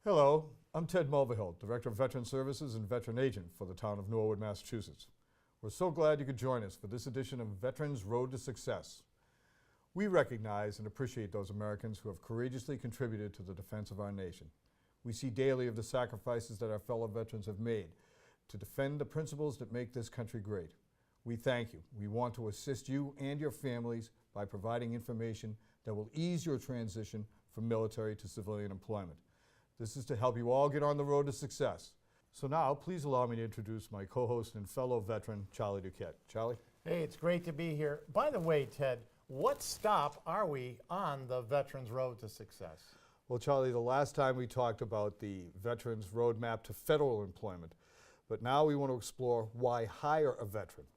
Hello, I'm Ted Mulvihill, Director of Veteran Services and Veteran Agent for the Town of Norwood, Massachusetts. We're so glad you could join us for this edition of Veterans Road to Success. We recognize and appreciate those Americans who have courageously contributed to the defense of our nation. We see daily of the sacrifices that our fellow veterans have made to defend the principles that make this country great. We thank you. We want to assist you and your families by providing information that will ease your transition from military to civilian employment. This is to help you all get on the road to success. So now, please allow me to introduce my co-host and fellow veteran, Charlie Duquette. Charlie? Hey, it's great to be here. By the way, Ted, what stop are we on the Veterans Road to Success? Well, Charlie, the last time we talked about the Veterans Roadmap to Federal Employment, but now we want to explore why hire a veteran.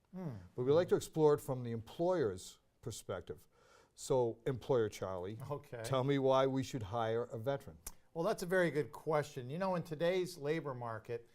But we'd like to explore it from the employer's perspective. So, employer Charlie, tell me why we should hire a veteran. Well, that's a very good question. You know, in today's labor market,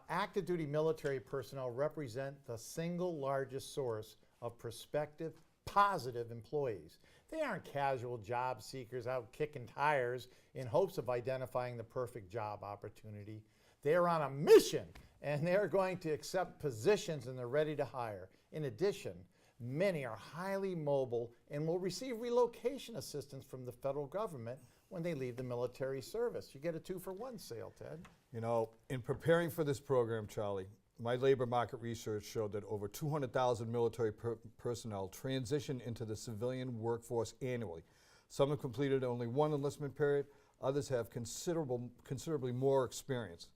active duty military personnel represent the single largest source of prospective, positive employees. They aren't casual job seekers out kicking tires in hopes of identifying the perfect job opportunity. They're on a mission and they're going to accept positions and they're ready to hire. In addition, many are highly mobile and will receive relocation assistance from the federal government when they leave the military service. You get a 2-for-1 sale, Ted. You know, in preparing for this program, Charlie, my labor market research showed that over 200,000 military personnel transition into the civilian workforce annually. Some have completed only one enlistment period, others have considerably more experience.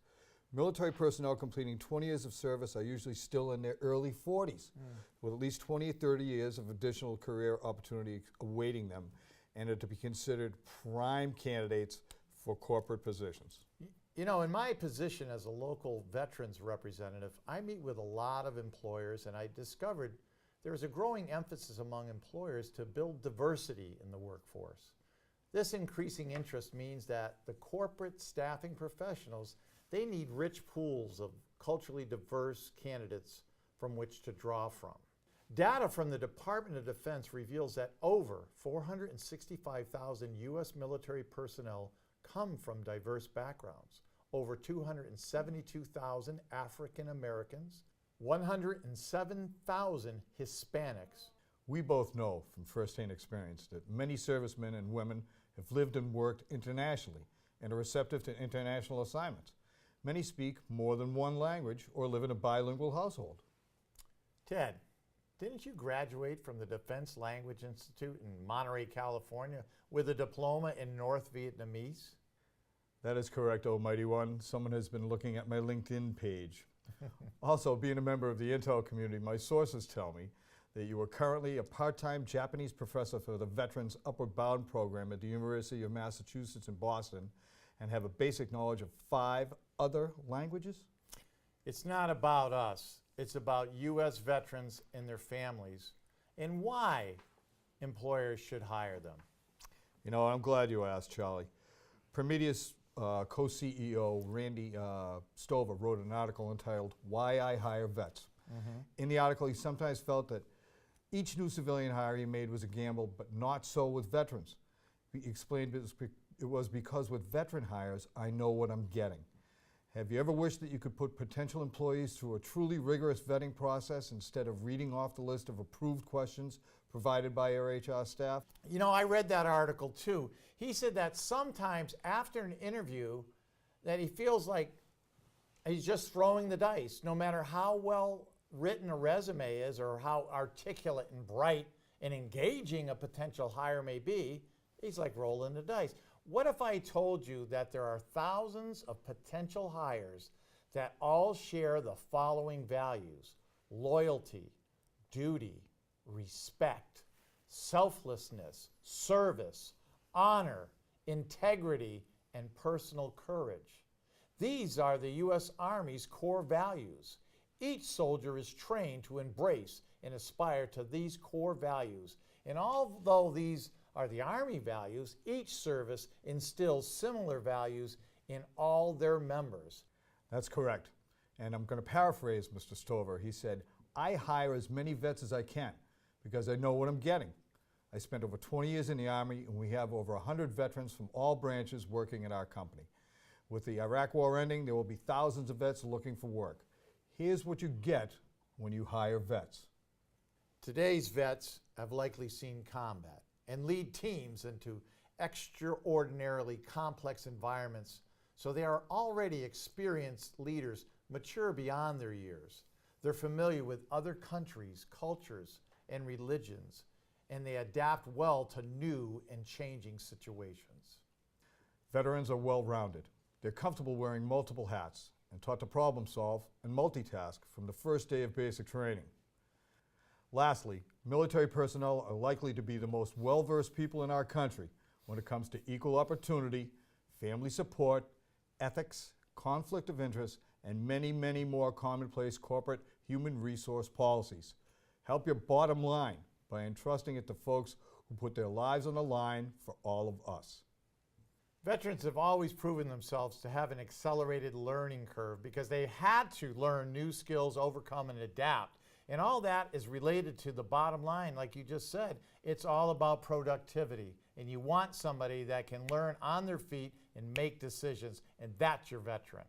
Military personnel completing 20 years of service are usually still in their early 40s, with at least 20 or 30 years of additional career opportunity awaiting them, and are to be considered prime candidates for corporate positions. You know, in my position as a local veterans representative, I meet with a lot of employers, and I discovered there is a growing emphasis among employers to build diversity in the workforce. This increasing interest means that the corporate staffing professionals, they need rich pools of culturally diverse candidates from which to draw from. Data from the Department of Defense reveals that over 465,000 U.S. military personnel come from diverse backgrounds. Over 272,000 African Americans, 107,000 Hispanics. We both know from firsthand experience that many servicemen and women have lived and worked internationally and are receptive to international assignments. Many speak more than one language or live in a bilingual household. Ted, didn't you graduate from the Defense Language Institute in Monterey, California with a diploma in North Vietnamese? That is correct, Almighty One. Someone has been looking at my LinkedIn page. Also, being a member of the Intel community, my sources tell me that you are currently a part-time Japanese professor for the Veterans Upward Bound program at the University of Massachusetts in Boston and have a basic knowledge of 5 other languages? It's not about us. It's about U.S. veterans and their families and why employers should hire them. You know, I'm glad you asked, Charlie. Prometheus co-CEO Randy Stover wrote an article entitled, "Why I Hire Vets." In the article, he sometimes felt that each new civilian hire he made was a gamble, but not so with veterans. He explained it was because with veteran hires, I know what I'm getting. Have you ever wished that you could put potential employees through a truly rigorous vetting process instead of reading off the list of approved questions provided by your HR staff? You know, I read that article too. He said that sometimes after an interview that he feels like he's just throwing the dice. No matter how well written a resume is or how articulate and bright and engaging a potential hire may be, he's like rolling the dice. What if I told you that there are thousands of potential hires that all share the following values: loyalty, duty, respect, selflessness, service, honor, integrity, and personal courage? These are the U.S. Army's core values. Each soldier is trained to embrace and aspire to these core values. And although these are the Army values, each service instills similar values in all their members. That's correct. And I'm going to paraphrase Mr. Stover. He said, I hire as many vets as I can because I know what I'm getting. I spent over 20 years in the Army, and we have over 100 veterans from all branches working at our company. With the Iraq War ending, there will be thousands of vets looking for work. Here's what you get when you hire vets. Today's vets have likely seen combat and lead teams into extraordinarily complex environments, so they are already experienced leaders, mature beyond their years. They're familiar with other countries, cultures, and religions, and they adapt well to new and changing situations. Veterans are well-rounded. They're comfortable wearing multiple hats and taught to problem solve and multitask from the first day of basic training. Lastly, military personnel are likely to be the most well-versed people in our country when it comes to equal opportunity, family support, ethics, conflict of interest, and many, many more commonplace corporate human resource policies. Help your bottom line by entrusting it to folks who put their lives on the line for all of us. Veterans have always proven themselves to have an accelerated learning curve because they had to learn new skills, overcome, and adapt. And all that is related to the bottom line, like you just said. It's all about productivity. And you want somebody that can learn on their feet and make decisions, and that's your veteran.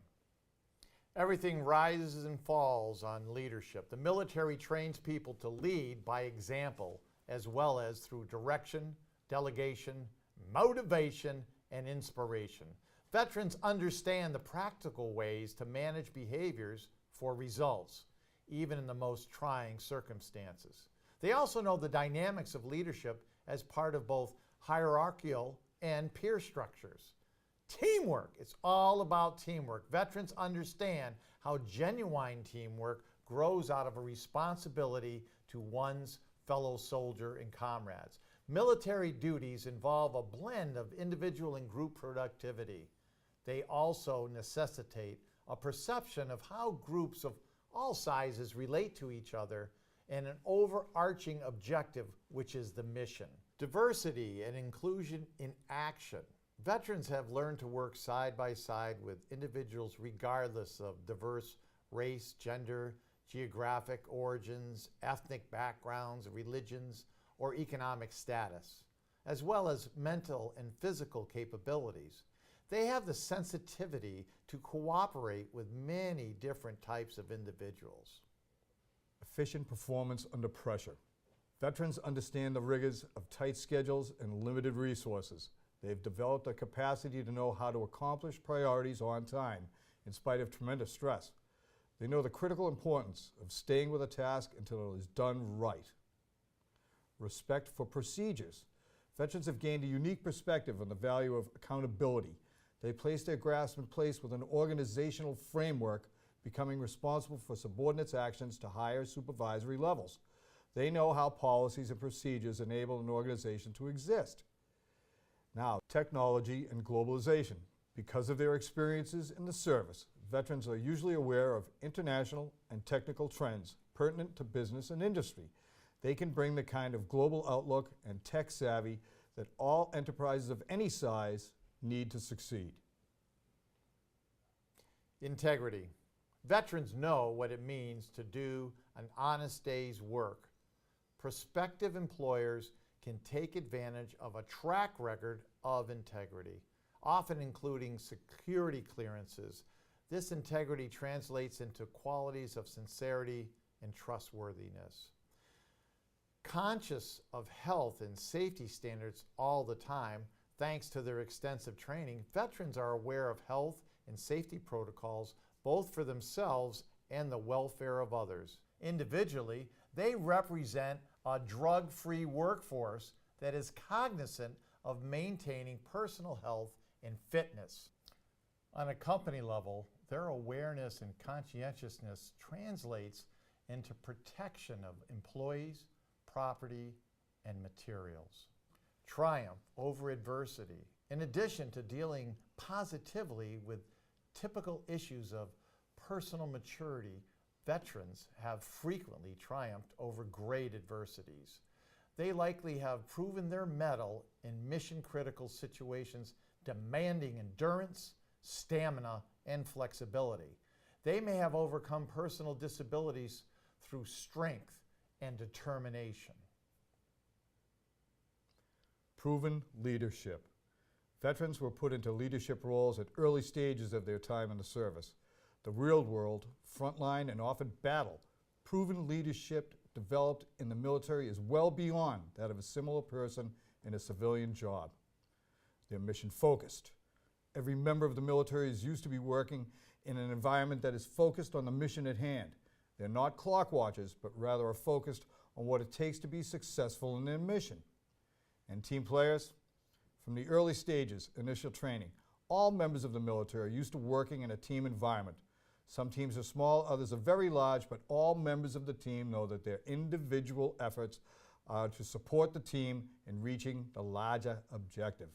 Everything rises and falls on leadership. The military trains people to lead by example, as well as through direction, delegation, motivation, and inspiration. Veterans understand the practical ways to manage behaviors for results, even in the most trying circumstances. They also know the dynamics of leadership as part of both hierarchical and peer structures. Teamwork, it's all about teamwork. Veterans understand how genuine teamwork grows out of a responsibility to one's fellow soldier and comrades. Military duties involve a blend of individual and group productivity. They also necessitate a perception of how groups of all sizes relate to each other and an overarching objective, which is the mission. Diversity and inclusion in action. Veterans have learned to work side by side with individuals regardless of diverse race, gender, geographic origins, ethnic backgrounds, religions, or economic status, as well as mental and physical capabilities. They have the sensitivity to cooperate with many different types of individuals. Efficient performance under pressure. Veterans understand the rigors of tight schedules and limited resources. They've developed a capacity to know how to accomplish priorities on time in spite of tremendous stress. They know the critical importance of staying with a task until it is done right. Respect for procedures. Veterans have gained a unique perspective on the value of accountability. They place their grasp in place with an organizational framework, becoming responsible for subordinates' actions to higher supervisory levels. They know how policies and procedures enable an organization to exist. Now, technology and globalization. Because of their experiences in the service, veterans are usually aware of international and technical trends pertinent to business and industry. They can bring the kind of global outlook and tech savvy that all enterprises of any size need to succeed. Integrity. Veterans know what it means to do an honest day's work. Prospective employers can take advantage of a track record of integrity, often including security clearances. This integrity translates into qualities of sincerity and trustworthiness. Conscious of health and safety standards all the time, thanks to their extensive training, veterans are aware of health and safety protocols both for themselves and the welfare of others. Individually, they represent a drug-free workforce that is cognizant of maintaining personal health and fitness. On a company level, their awareness and conscientiousness translates into protection of employees, property, and materials. Triumph over adversity. In addition to dealing positively with typical issues of personal maturity, veterans have frequently triumphed over great adversities. They likely have proven their mettle in mission-critical situations demanding endurance, stamina, and flexibility. They may have overcome personal disabilities through strength and determination. Proven leadership. Veterans were put into leadership roles at early stages of their time in the service. The real world, frontline, and often battle, proven leadership developed in the military is well beyond that of a similar person in a civilian job. They're mission focused. Every member of the military is used to be working in an environment that is focused on the mission at hand. They're not clock watchers, but rather are focused on what it takes to be successful in their mission. And team players, from the early stages, initial training, all members of the military are used to working in a team environment. Some teams are small, others are very large, but all members of the team know that their individual efforts are to support the team in reaching the larger objective.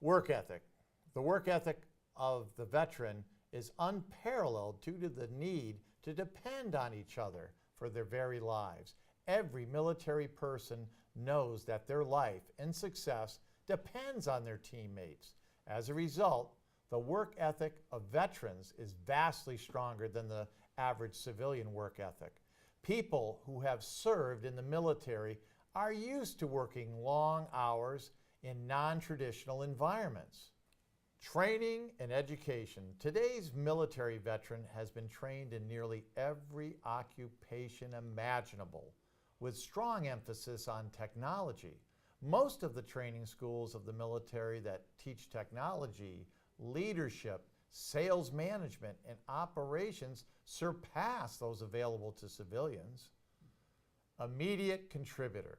Work ethic. The work ethic of the veteran is unparalleled due to the need to depend on each other for their very lives. Every military person knows that their life and success depends on their teammates. As a result, the work ethic of veterans is vastly stronger than the average civilian work ethic. People who have served in the military are used to working long hours in non-traditional environments. Training and education. Today's military veteran has been trained in nearly every occupation imaginable, with strong emphasis on technology. Most of the training schools of the military that teach technology, leadership, sales management, and operations surpass those available to civilians. Immediate contributor.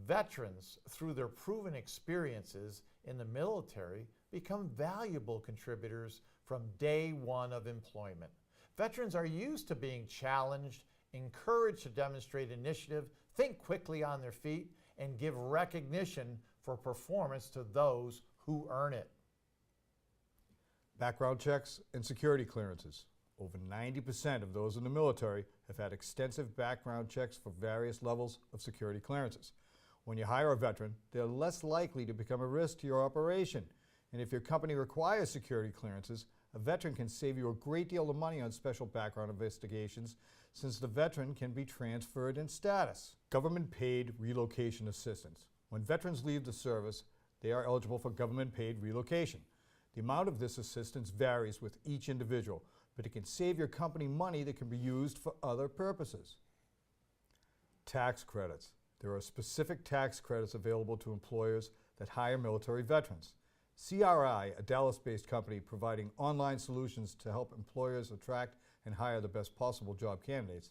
Veterans, through their proven experiences in the military, become valuable contributors from day one of employment. Veterans are used to being challenged, encouraged to demonstrate initiative, think quickly on their feet, and give recognition for performance to those who earn it. Background checks and security clearances. Over 90% of those in the military have had extensive background checks for various levels of security clearances. When you hire a veteran, they're less likely to become a risk to your operation. And if your company requires security clearances, a veteran can save you a great deal of money on special background investigations, since the veteran can be transferred in status. Government-paid relocation assistance. When veterans leave the service, they are eligible for government-paid relocation. The amount of this assistance varies with each individual, but it can save your company money that can be used for other purposes. Tax credits. There are specific tax credits available to employers that hire military veterans. CRI, a Dallas-based company providing online solutions to help employers attract and hire the best possible job candidates,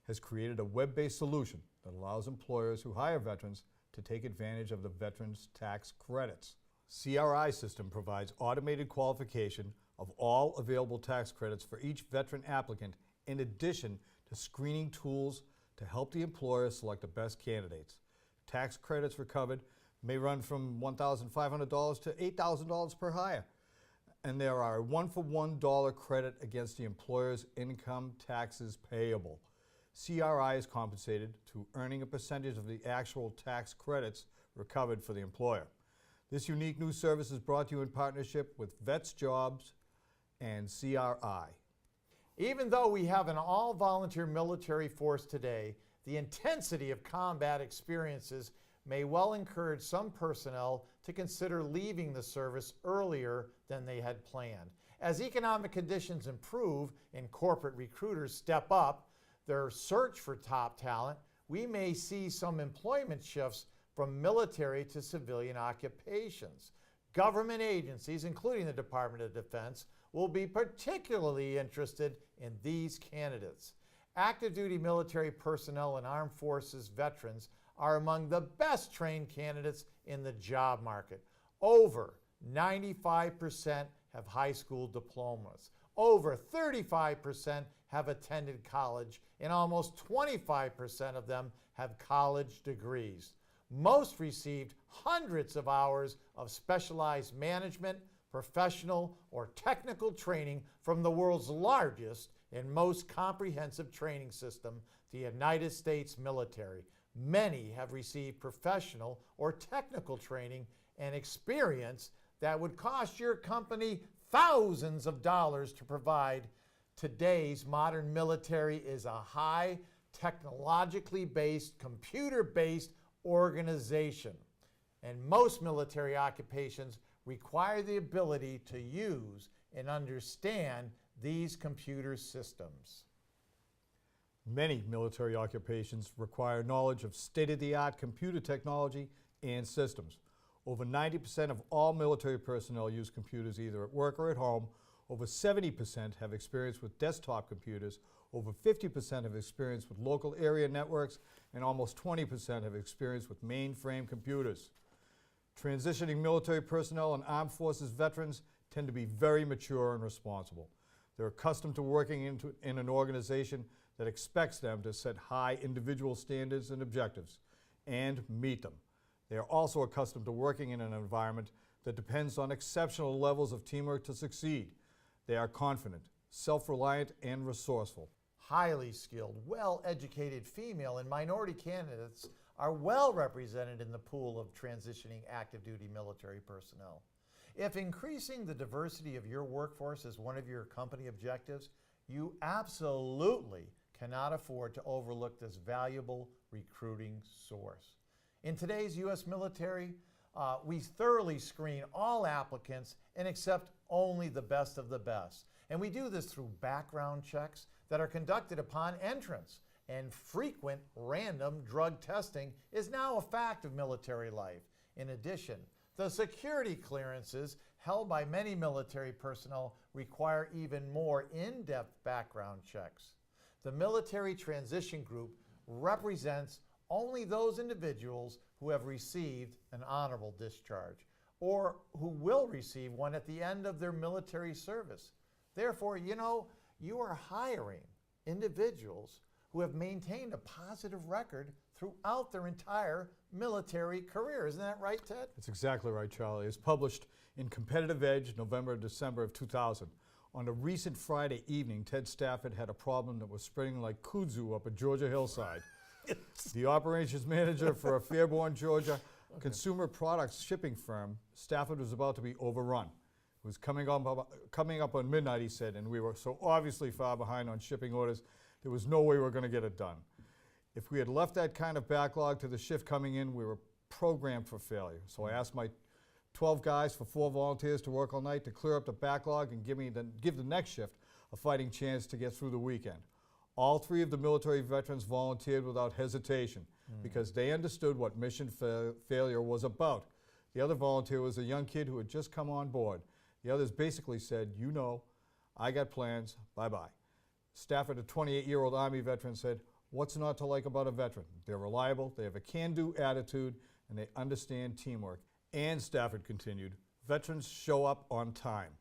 has created a web-based solution that allows employers who hire veterans to take advantage of the veterans' tax credits. CRI system provides automated qualification of all available tax credits for each veteran applicant, in addition to screening tools to help the employer select the best candidates. Tax credits recovered may run from $1,500 to $8,000 per hire. And there are a one-for-one dollar credit against the employer's income taxes payable. CRI is compensated to earning a percentage of the actual tax credits recovered for the employer. This unique new service is brought to you in partnership with Vets Jobs and CRI. Even though we have an all-volunteer military force today, the intensity of combat experiences may well encourage some personnel to consider leaving the service earlier than they had planned. As economic conditions improve and corporate recruiters step up their search for top talent, we may see some employment shifts from military to civilian occupations. Government agencies, including the Department of Defense, will be particularly interested in these candidates. Active duty military personnel and armed forces veterans are among the best trained candidates in the job market. Over 95% have high school diplomas. Over 35% have attended college, and almost 25% of them have college degrees. Most received hundreds of hours of specialized management, professional, or technical training from the world's largest and most comprehensive training system, the United States military. Many have received professional or technical training and experience that would cost your company thousands of dollars to provide. Today's modern military is a high technologically based, computer-based organization. And most military occupations require the ability to use and understand these computer systems. Many military occupations require knowledge of state-of-the-art computer technology and systems. Over 90% of all military personnel use computers either at work or at home. Over 70% have experience with desktop computers. Over 50% have experience with local area networks, and almost 20% have experience with mainframe computers. Transitioning military personnel and armed forces veterans tend to be very mature and responsible. They're accustomed to working in an organization that expects them to set high individual standards and objectives and meet them. They are also accustomed to working in an environment that depends on exceptional levels of teamwork to succeed. They are confident, self-reliant, and resourceful. Highly skilled, well-educated female and minority candidates are well represented in the pool of transitioning active duty military personnel. If increasing the diversity of your workforce is one of your company objectives, you absolutely cannot afford to overlook this valuable recruiting source. In today's U.S. military, we thoroughly screen all applicants and accept only the best of the best. And we do this through background checks that are conducted upon entrance. And frequent random drug testing is now a fact of military life. In addition, the security clearances held by many military personnel require even more in-depth background checks. The Military Transition Group represents only those individuals who have received an honorable discharge or who will receive one at the end of their military service. Therefore, you are hiring individuals who have maintained a positive record throughout their entire military career. Isn't that right, Ted? That's exactly right, Charlie. It's published in Competitive Edge, November and December of 2000. On a recent Friday evening, Ted Stafford had a problem that was spreading like kudzu up a Georgia hillside. The operations manager for a Fairborn, Georgia consumer products shipping firm, Stafford was about to be overrun. It was coming up on midnight, he said, and we were so obviously far behind on shipping orders, there was no way we were going to get it done. If we had left that kind of backlog to the shift coming in, we were programmed for failure. So I asked my 12 guys for 4 volunteers to work all night to clear up the backlog and give the next shift a fighting chance to get through the weekend. All 3 of the military veterans volunteered without hesitation because they understood what mission failure was about. The other volunteer was a young kid who had just come on board. The others basically said, I got plans, bye-bye. Stafford, a 28-year-old Army veteran, said, what's not to like about a veteran? They're reliable, they have a can-do attitude, and they understand teamwork. And Stafford continued, veterans show up on time.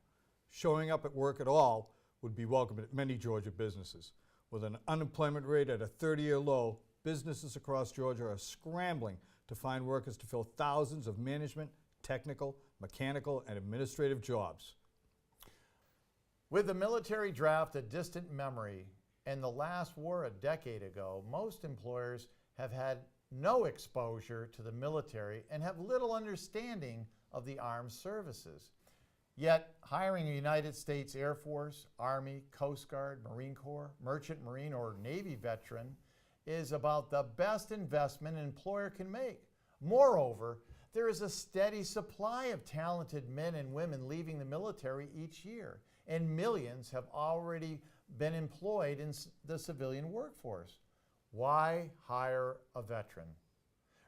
Showing up at work at all would be welcome at many Georgia businesses. With an unemployment rate at a 30-year low, businesses across Georgia are scrambling to find workers to fill thousands of management, technical, mechanical, and administrative jobs. With the military draft a distant memory and the last war a decade ago, most employers have had no exposure to the military and have little understanding of the armed services. Yet, hiring a United States Air Force, Army, Coast Guard, Marine Corps, Merchant Marine, or Navy veteran is about the best investment an employer can make. Moreover, there is a steady supply of talented men and women leaving the military each year, and millions have already been employed in the civilian workforce. Why hire a veteran?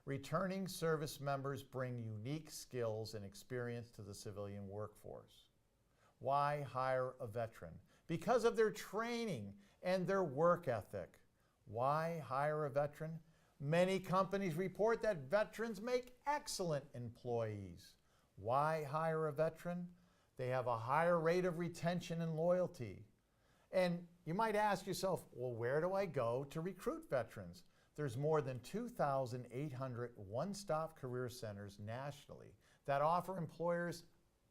Returning service members bring unique skills and experience to the civilian workforce. Why hire a veteran? Because of their training and their work ethic. Why hire a veteran? Many companies report that veterans make excellent employees. Why hire a veteran? They have a higher rate of retention and loyalty. And you might ask yourself, well, where do I go to recruit veterans? There's more than 2,800 one-stop career centers nationally that offer employers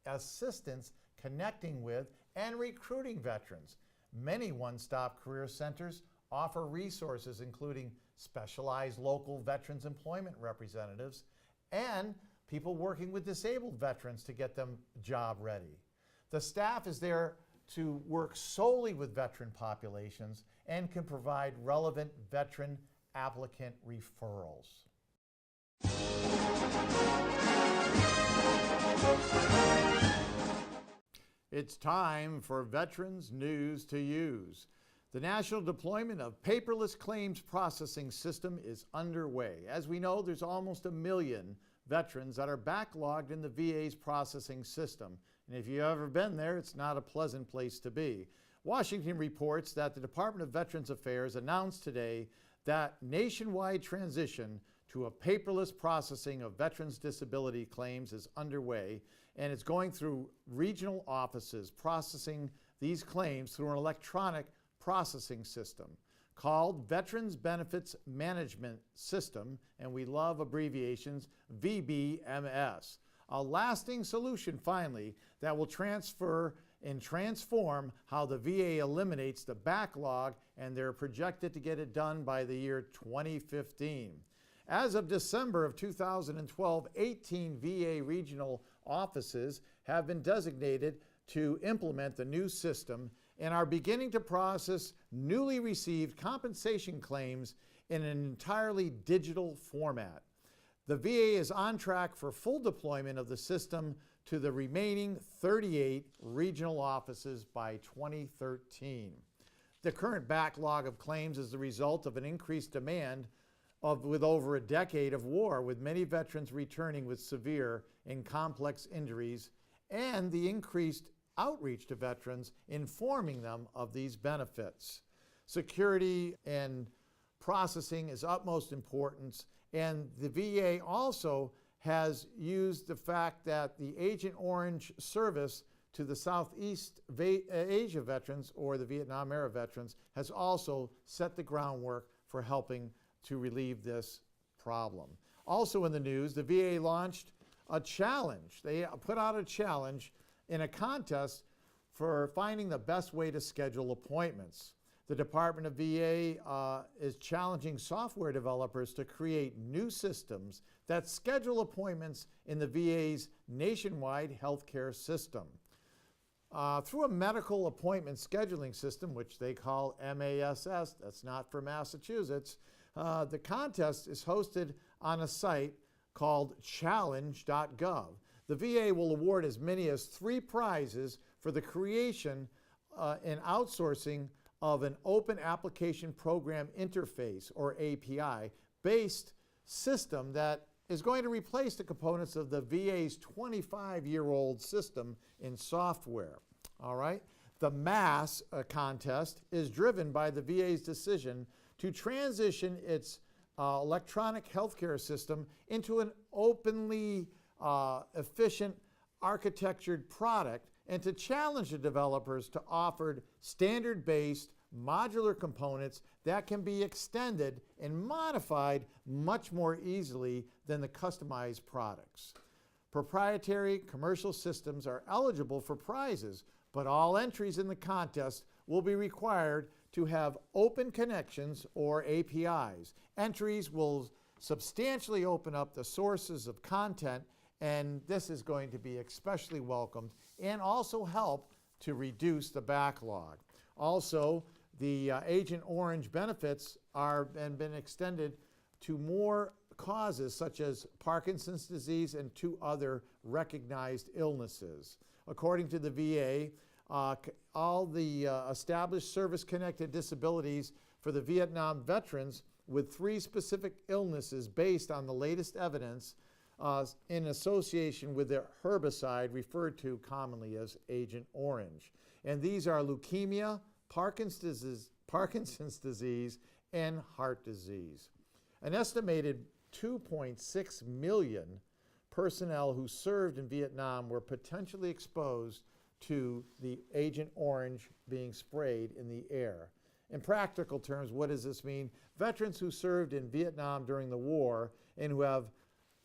assistance connecting with and recruiting veterans. Many one-stop career centers offer resources including specialized local veterans employment representatives and people working with disabled veterans to get them job ready. The staff is there to work solely with veteran populations and can provide relevant veteran applicant referrals. It's time for Veterans News to Use. The national deployment of paperless claims processing system is underway. As we know, there's almost 1 million veterans that are backlogged in the VA's processing system. And if you've ever been there, it's not a pleasant place to be. Washington reports that the Department of Veterans Affairs announced today that nationwide transition to a paperless processing of veterans' disability claims is underway, and it's going through regional offices processing these claims through an electronic processing system called Veterans Benefits Management System, and we love abbreviations, VBMS. A lasting solution, finally, that will transfer and transform how the VA eliminates the backlog, and they're projected to get it done by the year 2015. As of December of 2012, 18 VA regional offices have been designated to implement the new system and are beginning to process newly received compensation claims in an entirely digital format. The VA is on track for full deployment of the system to the remaining 38 regional offices by 2013. The current backlog of claims is the result of an increased demand with over a decade of war, with many veterans returning with severe and complex injuries, and the increased outreach to veterans, informing them of these benefits. Security and processing is utmost importance, and the VA also has used the fact that the Agent Orange service to the Southeast Asia veterans, or the Vietnam era veterans, has also set the groundwork for helping to relieve this problem. Also in the news, the VA launched a challenge. They put out a challenge in a contest for finding the best way to schedule appointments. The Department of VA is challenging software developers to create new systems that schedule appointments in the VA's nationwide healthcare system. Through a medical appointment scheduling system, which they call MASS, that's not for Massachusetts, the contest is hosted on a site called challenge.gov. The VA will award as many as 3 prizes for the creation and outsourcing of an open application program interface, or API, based system that is going to replace the components of the VA's 25-year-old system in software. All right? The MASS contest is driven by the VA's decision to transition its electronic healthcare system into an openly efficient architectured product, and to challenge the developers to offer standard-based modular components that can be extended and modified much more easily than the customized products. Proprietary commercial systems are eligible for prizes, but all entries in the contest will be required to have open connections, or APIs. Entries will substantially open up the sources of content, and this is going to be especially welcomed and also help to reduce the backlog. Also, the Agent Orange benefits have been extended to more causes such as Parkinson's disease and 2 other recognized illnesses. According to the VA, all the established service-connected disabilities for the Vietnam veterans with 3 specific illnesses based on the latest evidence in association with the herbicide referred to commonly as Agent Orange. And these are leukemia, Parkinson's disease, and heart disease. An estimated 2.6 million personnel who served in Vietnam were potentially exposed to the Agent Orange being sprayed in the air. In practical terms, what does this mean? Veterans who served in Vietnam during the war and who have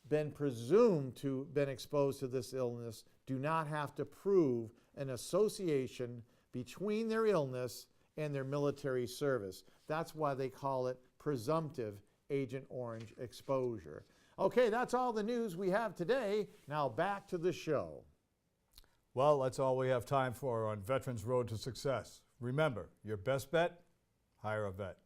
been presumed to have been exposed to this illness do not have to prove an association between their illness and their military service. That's why they call it presumptive Agent Orange exposure. Okay, that's all the news we have today. Now back to the show. Well, that's all we have time for on Veterans Road to Success. Remember, your best bet, hire a vet.